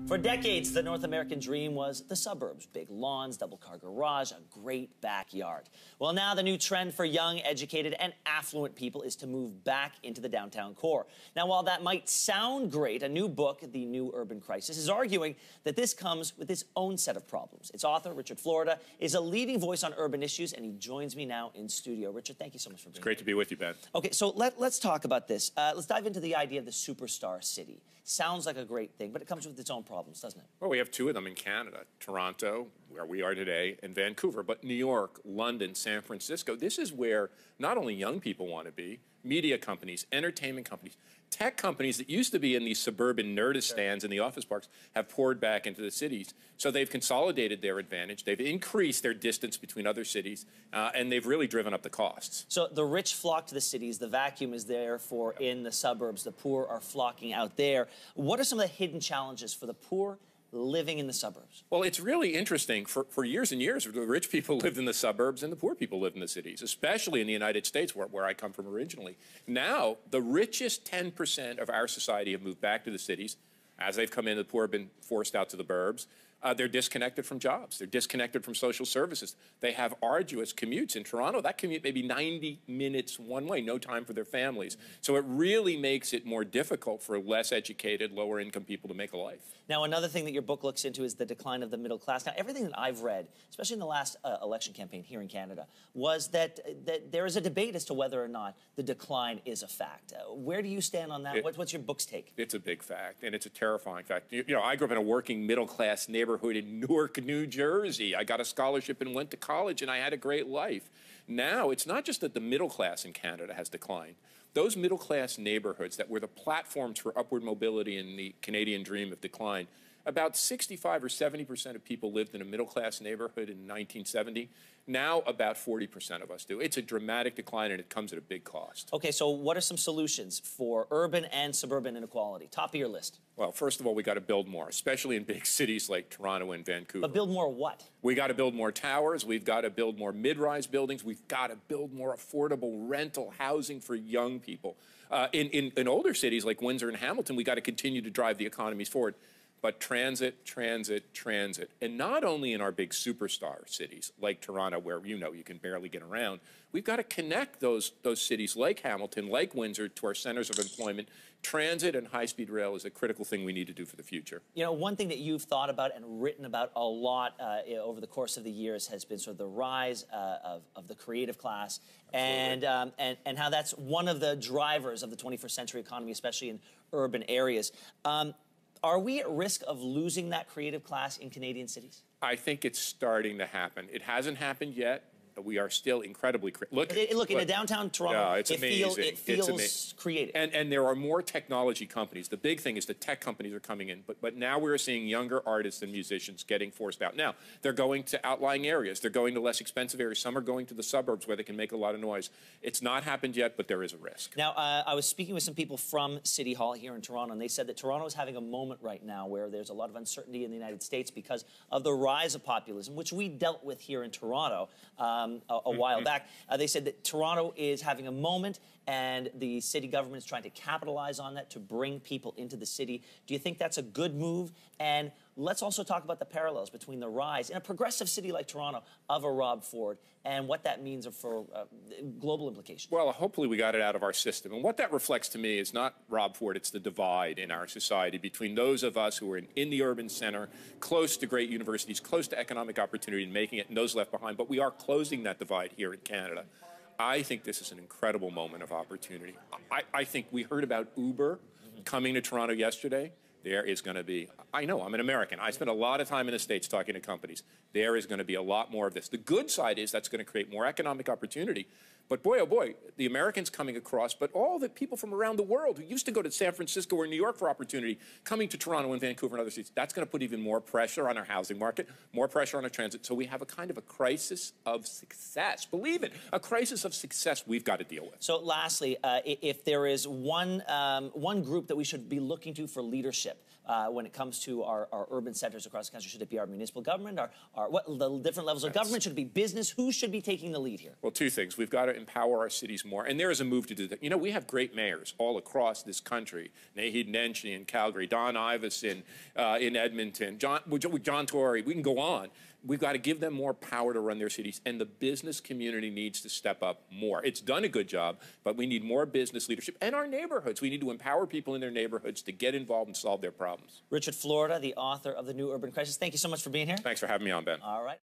For decades, the North American dream was the suburbs. Big lawns, double-car garage, a great backyard. Well, now the new trend for young, educated, and affluent people is to move back into the downtown core. Now, while that might sound great, a new book, The New Urban Crisis, is arguing that this comes with its own set of problems. Its author, Richard Florida, is a leading voice on urban issues, and he joins me now in studio. Richard, thank you so much for being here. It's great to be with you, Ben. Okay, so let's talk about this. Let's dive into the idea of the superstar city. Sounds like a great thing, but it comes with its own problems, doesn't it? Well, we have two of them in Canada, Toronto, where we are today, and Vancouver. But New York, London, San Francisco, this is where not only young people want to be, media companies, entertainment companies, tech companies that used to be in these suburban nerdistans in the office parks have poured back into the cities. So they've consolidated their advantage. They've increased their distance between other cities, and they've really driven up the costs. So the rich flock to the cities. The vacuum is there for in the suburbs. The poor are flocking out there. What are some of the hidden challenges for the poor living in the suburbs? Well, it's really interesting. For years and years, the rich people lived in the suburbs and the poor people lived in the cities, especially in the United States, where I come from originally. Now, the richest 10% of our society have moved back to the cities. As they've come in, the poor have been forced out to the burbs. They're disconnected from jobs. They're disconnected from social services. They have arduous commutes. In Toronto, that commute may be 90 minutes one way, no time for their families. So it really makes it more difficult for less educated, lower income people to make a life. Now, another thing that your book looks into is the decline of the middle class. Now, everything that I've read, especially in the last election campaign here in Canada, was that there is a debate as to whether or not the decline is a fact. Where do you stand on that? What's your book's take? It's a big fact, and it's a terrifying fact. You know, I grew up in a working middle class neighborhood in Newark, New Jersey. I got a scholarship and went to college, and I had a great life. Now, it's not just that the middle class in Canada has declined. Those middle class neighborhoods that were the platforms for upward mobility in the Canadian dream have declined. About 65 or 70% of people lived in a middle class neighborhood in 1970. Now about 40% of us do. It's a dramatic decline, and it comes at a big cost. Okay, so what are some solutions for urban and suburban inequality? Top of your list. Well, first of all, we got to build more, especially in big cities like Toronto and Vancouver. But build more what? We got to build more towers. We've got to build more mid-rise buildings. We've got to build more affordable rental housing for young people. In older cities like Windsor and Hamilton, we got to continue to drive the economies forward. But transit, transit, transit. And not only in our big superstar cities like Toronto, where you can barely get around, we've got to connect those cities like Hamilton, like Windsor, to our centers of employment. Transit and high-speed rail is a critical thing we need to do for the future. You know, one thing that you've thought about and written about a lot over the course of the years has been sort of the rise of the creative class and how that's one of the drivers of the 21st century economy, especially in urban areas. Are we at risk of losing that creative class in Canadian cities? I think it's starting to happen. It hasn't happened yet. We are still incredibly creative. Look, in a downtown Toronto, it feels creative. And there are more technology companies. The big thing is the tech companies are coming in, but now we're seeing younger artists and musicians getting forced out. Now, they're going to outlying areas. They're going to less expensive areas. Some are going to the suburbs where they can make a lot of noise. It's not happened yet, but there is a risk. Now, I was speaking with some people from City Hall here in Toronto, and they said that Toronto is having a moment right now where there's a lot of uncertainty in the United States because of the rise of populism, which we dealt with here in Toronto a while back. They said that Toronto is having a moment and the city government is trying to capitalize on that to bring people into the city. Do you think that's a good move? And let's also talk about the parallels between the rise in a progressive city like Toronto of a Rob Ford and what that means for global implications. Well, hopefully we got it out of our system. And what that reflects to me is not Rob Ford, it's the divide in our society between those of us who are in the urban center, close to great universities, close to economic opportunity and making it, and those left behind. But we are closing that divide here in Canada. I think this is an incredible moment of opportunity. I think we heard about Uber coming to Toronto yesterday. There is going to be, I know, I'm an American. I spend a lot of time in the States talking to companies. There is going to be a lot more of this. The good side is that's going to create more economic opportunity. But boy, oh boy, the Americans coming across, but all the people from around the world who used to go to San Francisco or New York for opportunity, coming to Toronto and Vancouver and other cities, that's going to put even more pressure on our housing market, more pressure on our transit. So we have a kind of a crisis of success. Believe it, a crisis of success we've got to deal with. So lastly, if there is one group that we should be looking to for leadership when it comes to our urban centers across the country? Should it be our municipal government? What the different levels of government? Should it be business? Who should be taking the lead here? Well, two things. We've got to empower our cities more, and there is a move to do that. You know, we have great mayors all across this country. Naheed Nenshi in Calgary, Don Iveson in Edmonton, John Tory. We can go on. We've got to give them more power to run their cities, and the business community needs to step up more. It's done a good job, but we need more business leadership. And our neighborhoods, we need to empower people in their neighborhoods to get involved and solve their problems. Richard Florida, the author of The New Urban Crisis, thank you so much for being here. Thanks for having me on, Ben. All right.